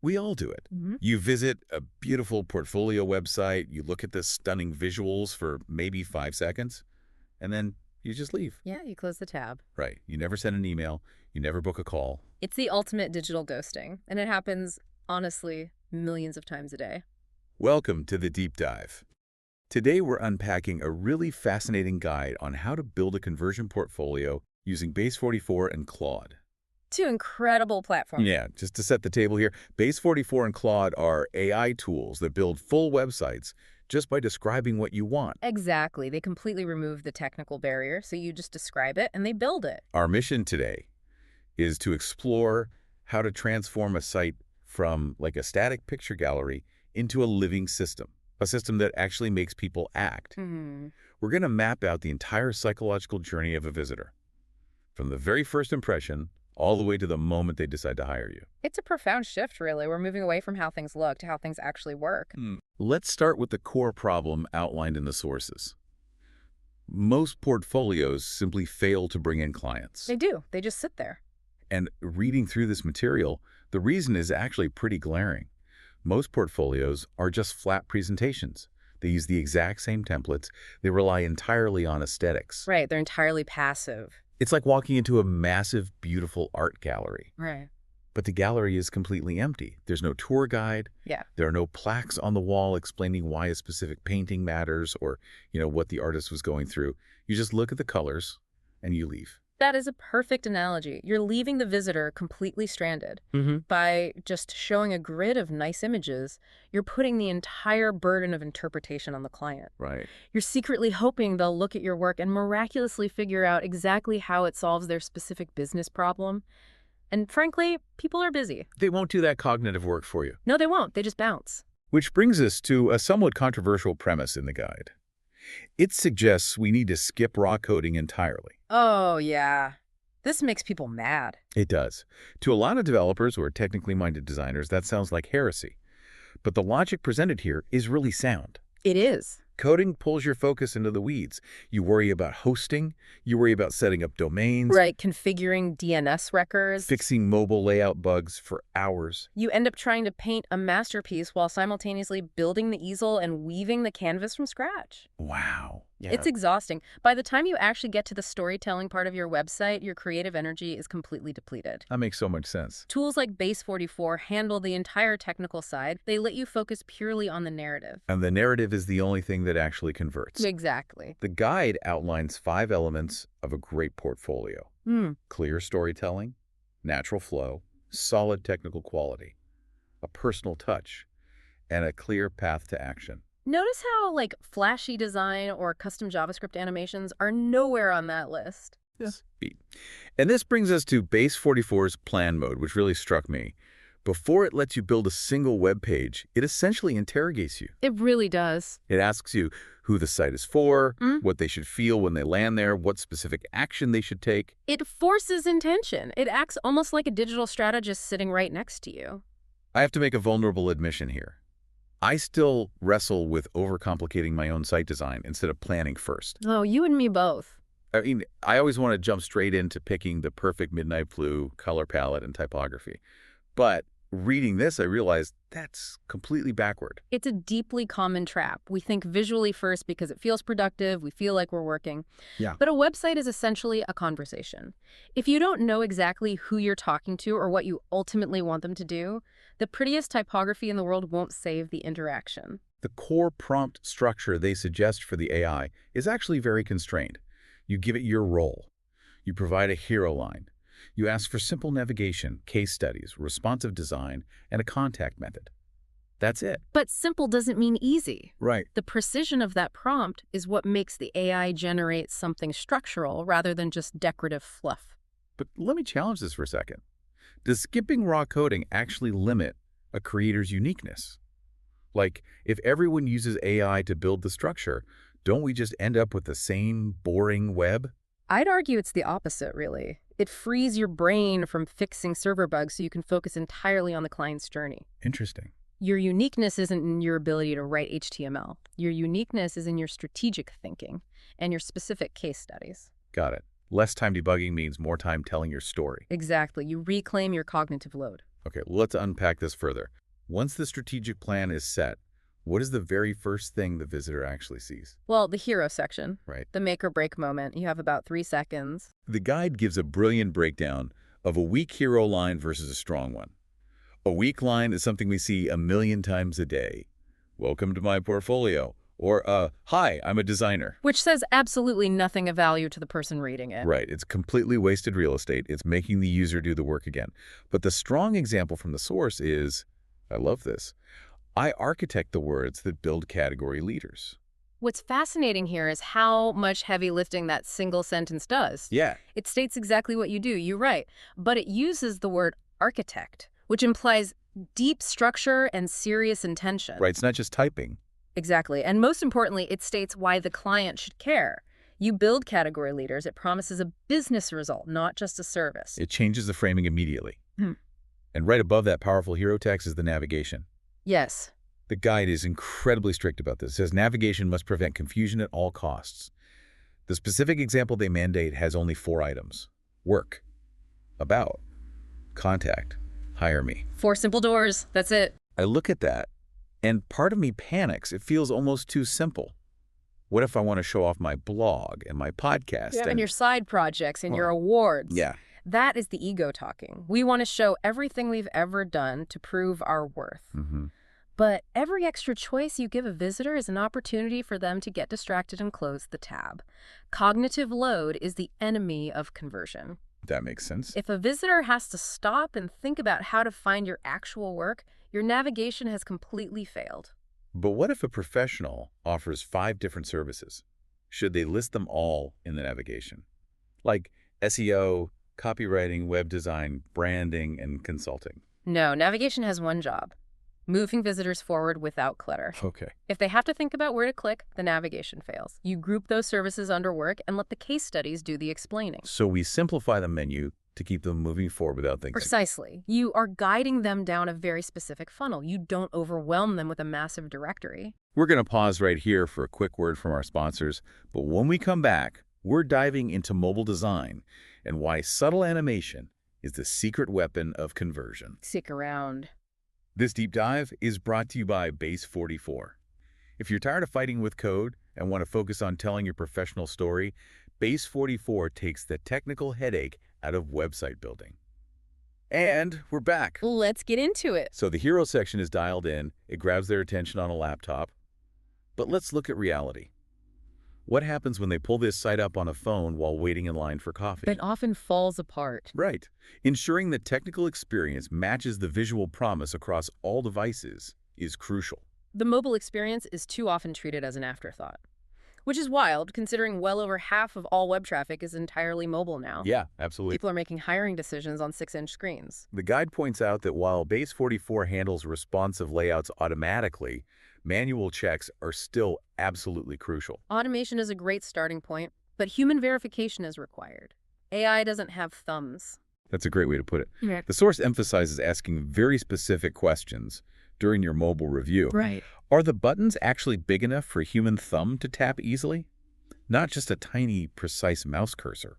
We all do it. You visit a beautiful portfolio website, you look at the stunning visuals for maybe 5 seconds, and then you just leave. Yeah, you close the tab. Right. You never send an email. You never book a call. It's the ultimate digital ghosting, and it happens, honestly, millions of times a day. Welcome to the Deep Dive. Today we're unpacking a really fascinating guide on how to build a conversion portfolio using Base44 and Claude. Two incredible platforms. Yeah, just to set the table here, Base44 and Claude are AI tools that build full websites just by describing what you want. Exactly. They completely remove the technical barrier, so you just describe it and they build it. Our mission today is to explore how to transform a site from like a static picture gallery into a living system, a system that actually makes people act. We're going to map out the entire psychological journey of a visitor, from the very first impression all the way to the moment they decide to hire you. It's a profound shift, really. We're moving away from how things look to how things actually work. Let's start with the core problem outlined in the sources. Most portfolios simply fail to bring in clients. They do. They just sit there. And reading through this material, the reason is actually pretty glaring. Most portfolios are just flat presentations. They use the exact same templates. They rely entirely on aesthetics. Right. They're entirely passive. It's like walking into a massive, beautiful art gallery. Right. But the gallery is completely empty. There's no tour guide. Yeah. There are no plaques on the wall explaining why a specific painting matters or, what the artist was going through. You just look at the colors and you leave. That is a perfect analogy. You're leaving the visitor completely stranded. By just showing a grid of nice images, you're putting the entire burden of interpretation on the client. Right. You're secretly hoping they'll look at your work and miraculously figure out exactly how it solves their specific business problem. And frankly, people are busy. They won't do that cognitive work for you. No, they won't. They just bounce. Which brings us to a somewhat controversial premise in the guide. It suggests we need to skip raw coding entirely. Oh, yeah. This makes people mad. It does. To a lot of developers or technically minded designers, that sounds like heresy. But the logic presented here is really sound. It is. Coding pulls your focus into the weeds. You worry about hosting. You worry about setting up domains. Right, configuring DNS records. Fixing mobile layout bugs for hours. You end up trying to paint a masterpiece while simultaneously building the easel and weaving the canvas from scratch. Wow. Yeah. It's exhausting. By the time you actually get to the storytelling part of your website, your creative energy is completely depleted. That makes so much sense. Tools like Base44 handle the entire technical side. They let you focus purely on the narrative. And the narrative is the only thing that actually converts. Exactly. The guide outlines 5 elements of a great portfolio. Clear storytelling, natural flow, solid technical quality, a personal touch, and a clear path to action. Notice how, flashy design or custom JavaScript animations are nowhere on that list. Yes. And this brings us to Base44's plan mode, which really struck me. Before it lets you build a single web page, it essentially interrogates you. It really does. It asks you who the site is for, what they should feel when they land there, what specific action they should take. It forces intention. It acts almost like a digital strategist sitting right next to you. I have to make a vulnerable admission here. I still wrestle with overcomplicating my own site design instead of planning first. Oh, you and me both. I mean, I always want to jump straight into picking the perfect midnight blue color palette and typography. But reading this, I realized that's completely backward. It's a deeply common trap. We think visually first because it feels productive, we feel like we're working. Yeah. But a website is essentially a conversation. If you don't know exactly who you're talking to or what you ultimately want them to do, the prettiest typography in the world won't save the interaction. The core prompt structure they suggest for the AI is actually very constrained. You give it your role. You provide a hero line. You ask for simple navigation, case studies, responsive design, and a contact method. That's it. But simple doesn't mean easy. Right. The precision of that prompt is what makes the AI generate something structural rather than just decorative fluff. But let me challenge this for a second. Does skipping raw coding actually limit a creator's uniqueness? Like, if everyone uses AI to build the structure, don't we just end up with the same boring web? I'd argue it's the opposite, really. It frees your brain from fixing server bugs so you can focus entirely on the client's journey. Interesting. Your uniqueness isn't in your ability to write HTML. Your uniqueness is in your strategic thinking and your specific case studies. Got it. Less time debugging means more time telling your story. Exactly. You reclaim your cognitive load. Okay, let's unpack this further. Once the strategic plan is set, what is the very first thing the visitor actually sees? Well, the hero section, Right. the make or break moment, you have about 3 seconds. The guide gives a brilliant breakdown of a weak hero line versus a strong one. A weak line is something we see a million times a day. Welcome to my portfolio. Or, hi, I'm a designer. Which says absolutely nothing of value to the person reading it. Right, it's completely wasted real estate. It's making the user do the work again. But the strong example from the source is, I love this, I architect the words that build category leaders. What's fascinating here is how much heavy lifting that single sentence does. Yeah. It states exactly what you do, you're right, but it uses the word architect, which implies deep structure and serious intention. Right, it's not just typing. Exactly, and most importantly, it states why the client should care. You build category leaders, it promises a business result, not just a service. It changes the framing immediately. And right above that powerful hero text is the navigation. Yes. The guide is incredibly strict about this. It says navigation must prevent confusion at all costs. The specific example they mandate has only 4 items. Work, about, contact, hire me. 4 simple doors, that's it. I look at that, and part of me panics. It feels almost too simple. What if I want to show off my blog and my podcast? And your side projects and your awards. Yeah. That is the ego talking. We want to show everything we've ever done to prove our worth. But every extra choice you give a visitor is an opportunity for them to get distracted and close the tab. Cognitive load is the enemy of conversion. That makes sense. If a visitor has to stop and think about how to find your actual work, your navigation has completely failed. But what if a professional offers 5 different services? Should they list them all in the navigation? Like SEO, copywriting, web design, branding, and consulting. No, navigation has one job: moving visitors forward without clutter. Okay. If they have to think about where to click, the navigation fails. You group those services under work and let the case studies do the explaining. So we simplify the menu to keep them moving forward without thinking. Precisely. You are guiding them down a very specific funnel. You don't overwhelm them with a massive directory. We're going to pause right here for a quick word from our sponsors, but when we come back, we're diving into mobile design and why subtle animation is the secret weapon of conversion. Stick around. This deep dive is brought to you by Base44. If you're tired of fighting with code and want to focus on telling your professional story, Base44 takes the technical headache out of website building. And we're back. Let's get into it. So the hero section is dialed in. It grabs their attention on a laptop. But let's look at reality. What happens when they pull this site up on a phone while waiting in line for coffee? It often falls apart. Right. Ensuring the technical experience matches the visual promise across all devices is crucial. The mobile experience is too often treated as an afterthought, which is wild considering well over half of all web traffic is entirely mobile now. Yeah, absolutely. People are making hiring decisions on 6-inch screens. The guide points out that while Base44 handles responsive layouts automatically, manual checks are still absolutely crucial. Automation is a great starting point, but human verification is required. AI doesn't have thumbs. That's a great way to put it. Yeah. The source emphasizes asking very specific questions during your mobile review. Right. Are the buttons actually big enough for a human thumb to tap easily? Not just a tiny, precise mouse cursor.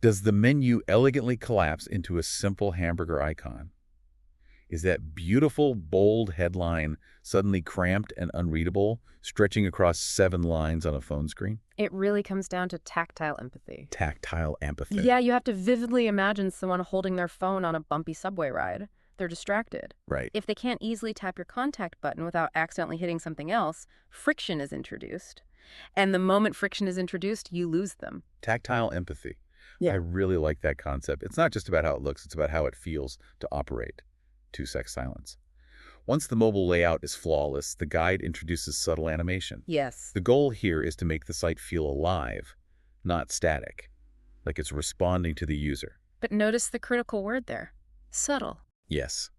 Does the menu elegantly collapse into a simple hamburger icon? Is that beautiful, bold headline suddenly cramped and unreadable, stretching across 7 lines on a phone screen? It really comes down to tactile empathy. Tactile empathy. Yeah, you have to vividly imagine someone holding their phone on a bumpy subway ride. They're distracted. Right. If they can't easily tap your contact button without accidentally hitting something else, friction is introduced. And the moment friction is introduced, you lose them. Tactile empathy. Yeah. I really like that concept. It's not just about how it looks, it's about how it feels to operate. 2-sec silence. Once the mobile layout is flawless, the guide introduces subtle animation. Yes. The goal here is to make the site feel alive, not static, like it's responding to the user. But notice the critical word there. Subtle. Yes.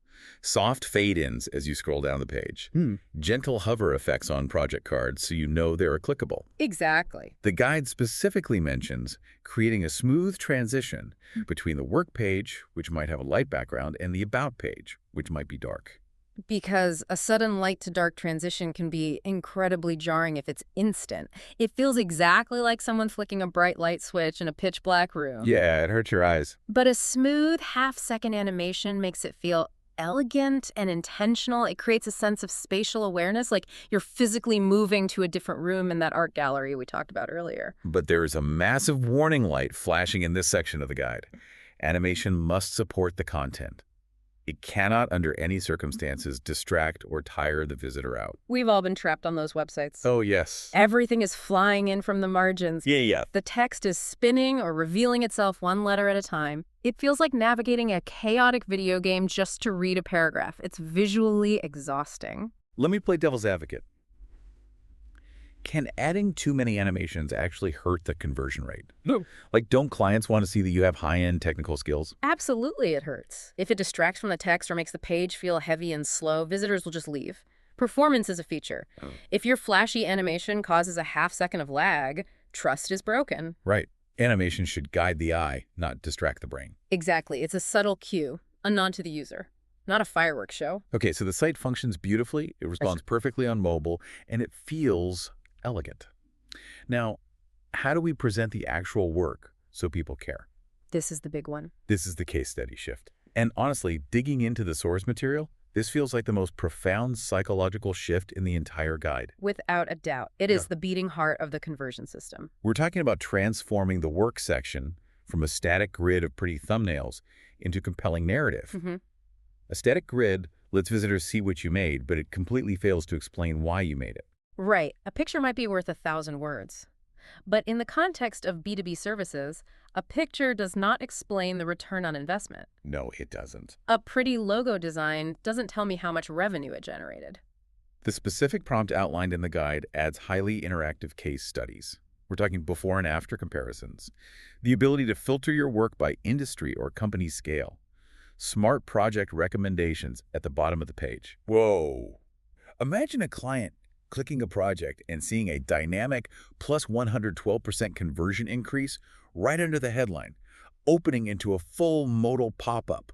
Soft fade-ins as you scroll down the page. Gentle hover effects on project cards so you know they're clickable. Exactly. The guide specifically mentions creating a smooth transition between the work page, which might have a light background, and the about page, which might be dark. Because a sudden light to dark transition can be incredibly jarring if it's instant. It feels exactly like someone flicking a bright light switch in a pitch black room. Yeah, it hurts your eyes. But a smooth half-second animation makes it feel elegant and intentional. It creates a sense of spatial awareness, like you're physically moving to a different room in that art gallery we talked about earlier. But there is a massive warning light flashing in this section of the guide. Animation must support the content. It cannot, under any circumstances, distract or tire the visitor out. We've all been trapped on those websites. Oh, yes. Everything is flying in from the margins. Yeah. The text is spinning or revealing itself one letter at a time. It feels like navigating a chaotic video game just to read a paragraph. It's visually exhausting. Let me play devil's advocate. Can adding too many animations actually hurt the conversion rate? No. Like, don't clients want to see that you have high-end technical skills? Absolutely it hurts. If it distracts from the text or makes the page feel heavy and slow, visitors will just leave. Performance is a feature. Oh. If your flashy animation causes a half-second of lag, trust is broken. Right. Animation should guide the eye, not distract the brain. Exactly. It's a subtle cue, a nod to the user, not a fireworks show. Okay, so the site functions beautifully, it responds perfectly on mobile, and it feels elegant. Now, how do we present the actual work so people care? This is the big one. This is the case study shift. And honestly, digging into the source material, this feels like the most profound psychological shift in the entire guide. Without a doubt. It is the beating heart of the conversion system. We're talking about transforming the work section from a static grid of pretty thumbnails into compelling narrative. A static grid lets visitors see what you made, but it completely fails to explain why you made it. Right. A picture might be worth 1,000 words. But in the context of B2B services, a picture does not explain the return on investment. No, it doesn't. A pretty logo design doesn't tell me how much revenue it generated. The specific prompt outlined in the guide adds highly interactive case studies. We're talking before and after comparisons. The ability to filter your work by industry or company scale. Smart project recommendations at the bottom of the page. Whoa! Imagine a client clicking a project and seeing a dynamic plus 112% conversion increase right under the headline, opening into a full modal pop-up.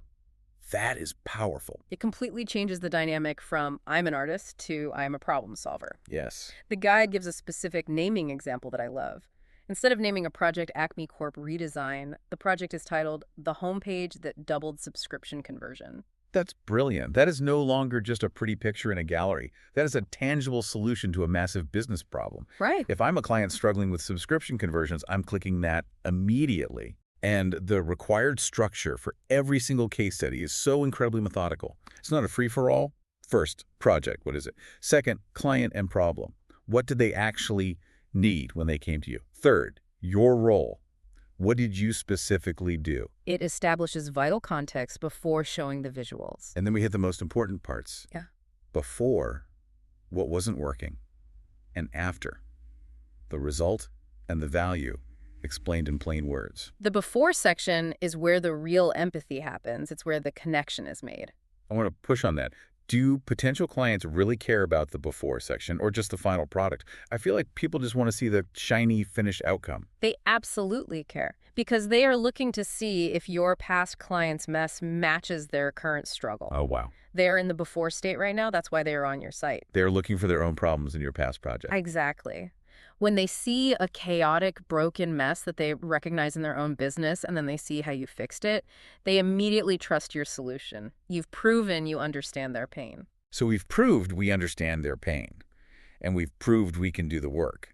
That is powerful. It completely changes the dynamic from I'm an artist to I'm a problem solver. Yes. The guide gives a specific naming example that I love. Instead of naming a project Acme Corp redesign, the project is titled The Homepage That Doubled Subscription Conversion. That's brilliant. That is no longer just a pretty picture in a gallery. That is a tangible solution to a massive business problem. Right. If I'm a client struggling with subscription conversions, I'm clicking that immediately. And the required structure for every single case study is so incredibly methodical. It's not a free-for-all. First, project. What is it? Second, client and problem. What did they actually need when they came to you? Third, your role. What did you specifically do? It establishes vital context before showing the visuals. And then we hit the most important parts. Yeah. Before, what wasn't working, and after, the result and the value explained in plain words. The before section is where the real empathy happens. It's where the connection is made. I want to push on that. Do potential clients really care about the before section or just the final product? I feel like people just want to see the shiny, finished outcome. They absolutely care because they are looking to see if your past client's mess matches their current struggle. Oh, wow. They're in the before state right now. That's why they are on your site. They're looking for their own problems in your past project. Exactly. When they see a chaotic, broken mess that they recognize in their own business and then they see how you fixed it, they immediately trust your solution. You've proven you understand their pain. So we've proved we understand their pain, and we've proved we can do the work.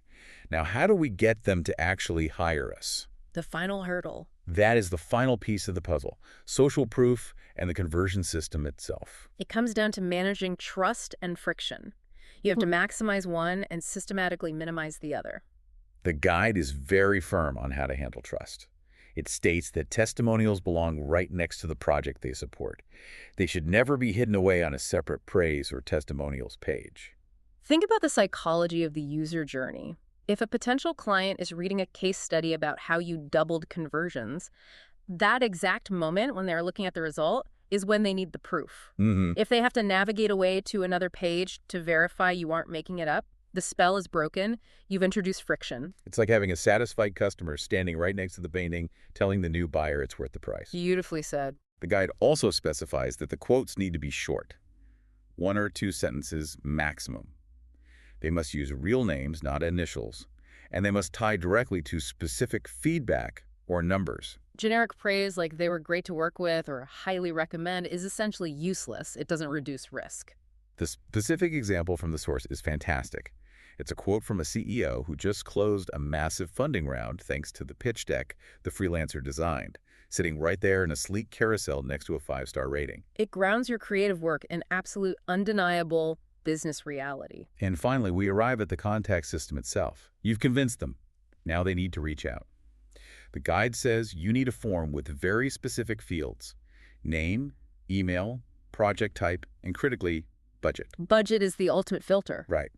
Now, how do we get them to actually hire us? The final hurdle. That is the final piece of the puzzle, social proof and the conversion system itself. It comes down to managing trust and friction. You have to maximize one and systematically minimize the other. The guide is very firm on how to handle trust. It states that testimonials belong right next to the project they support. They should never be hidden away on a separate praise or testimonials page. Think about the psychology of the user journey. If a potential client is reading a case study about how you doubled conversions, that exact moment when they're looking at the result is when they need the proof. If they have to navigate away to another page to verify you aren't making it up, the spell is broken, you've introduced friction. It's like having a satisfied customer standing right next to the painting, telling the new buyer it's worth the price. Beautifully said. The guide also specifies that the quotes need to be short. 1 or 2 sentences maximum. They must use real names, not initials, and they must tie directly to specific feedback or numbers. Generic praise like they were great to work with or highly recommend is essentially useless. It doesn't reduce risk. The specific example from the source is fantastic. It's a quote from a CEO who just closed a massive funding round thanks to the pitch deck the freelancer designed, sitting right there in a sleek carousel next to a 5-star rating. It grounds your creative work in absolute, undeniable business reality. And finally, we arrive at the contact system itself. You've convinced them. Now they need to reach out. The guide says you need a form with very specific fields: name, email, project type, and critically, budget. Budget is the ultimate filter. Right.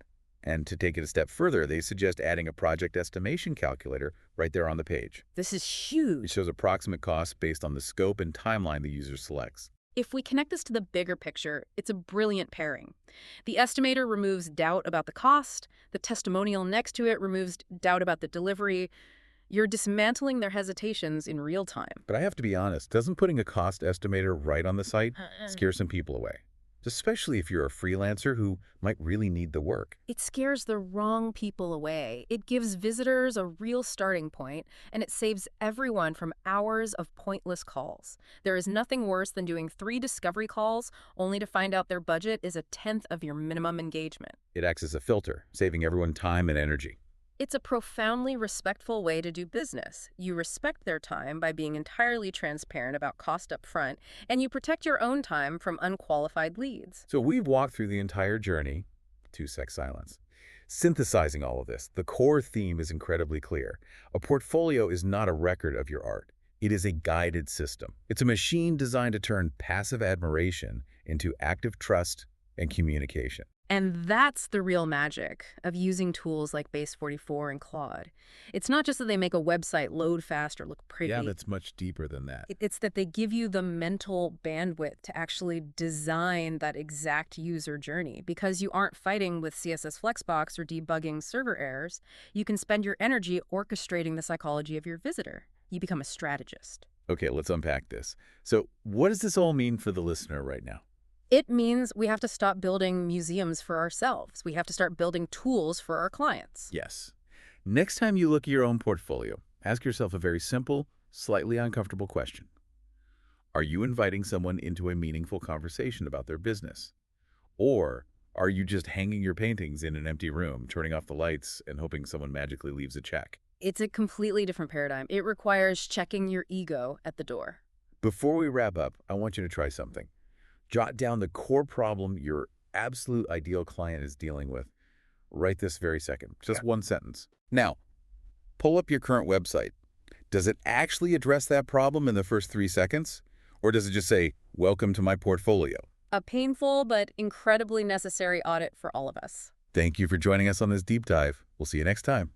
And to take it a step further, they suggest adding a project estimation calculator right there on the page. This is It huge. shows approximate costs based on the scope and timeline the user selects. If we connect this to the bigger picture, it's a brilliant pairing. The estimator removes doubt about the cost. The testimonial next to it removes doubt about the delivery. You're dismantling their hesitations in real time. But I have to be honest, doesn't putting a cost estimator right on the site scare some people away? Especially if you're a freelancer who might really need the work. It scares the wrong people away. It gives visitors a real starting point, and it saves everyone from hours of pointless calls. There is nothing worse than doing 3 discovery calls only to find out their budget is a tenth of your minimum engagement. It acts as a filter, saving everyone time and energy. It's a profoundly respectful way to do business. You respect their time by being entirely transparent about cost up front, and you protect your own time from unqualified leads. So we've walked through the entire journey, 2-sec silence. Synthesizing all of this, the core theme is incredibly clear. A portfolio is not a record of your art. It is a guided system. It's a machine designed to turn passive admiration into active trust and communication. And that's the real magic of using tools like Base44 and Claude. It's not just that they make a website load fast or look pretty. Yeah, that's much deeper than that. It's that they give you the mental bandwidth to actually design that exact user journey. Because you aren't fighting with CSS Flexbox or debugging server errors, you can spend your energy orchestrating the psychology of your visitor. You become a strategist. Okay, let's unpack this. So what does this all mean for the listener right now? It means we have to stop building museums for ourselves. We have to start building tools for our clients. Yes. Next time you look at your own portfolio, ask yourself a very simple, slightly uncomfortable question. Are you inviting someone into a meaningful conversation about their business? Or are you just hanging your paintings in an empty room, turning off the lights, and hoping someone magically leaves a check? It's a completely different paradigm. It requires checking your ego at the door. Before we wrap up, I want you to try something. Jot down the core problem your absolute ideal client is dealing with right this very second. Just one sentence. Now, pull up your current website. Does it actually address that problem in the first 3 seconds? Or does it just say, "Welcome to my portfolio"? A painful but incredibly necessary audit for all of us. Thank you for joining us on this deep dive. We'll see you next time.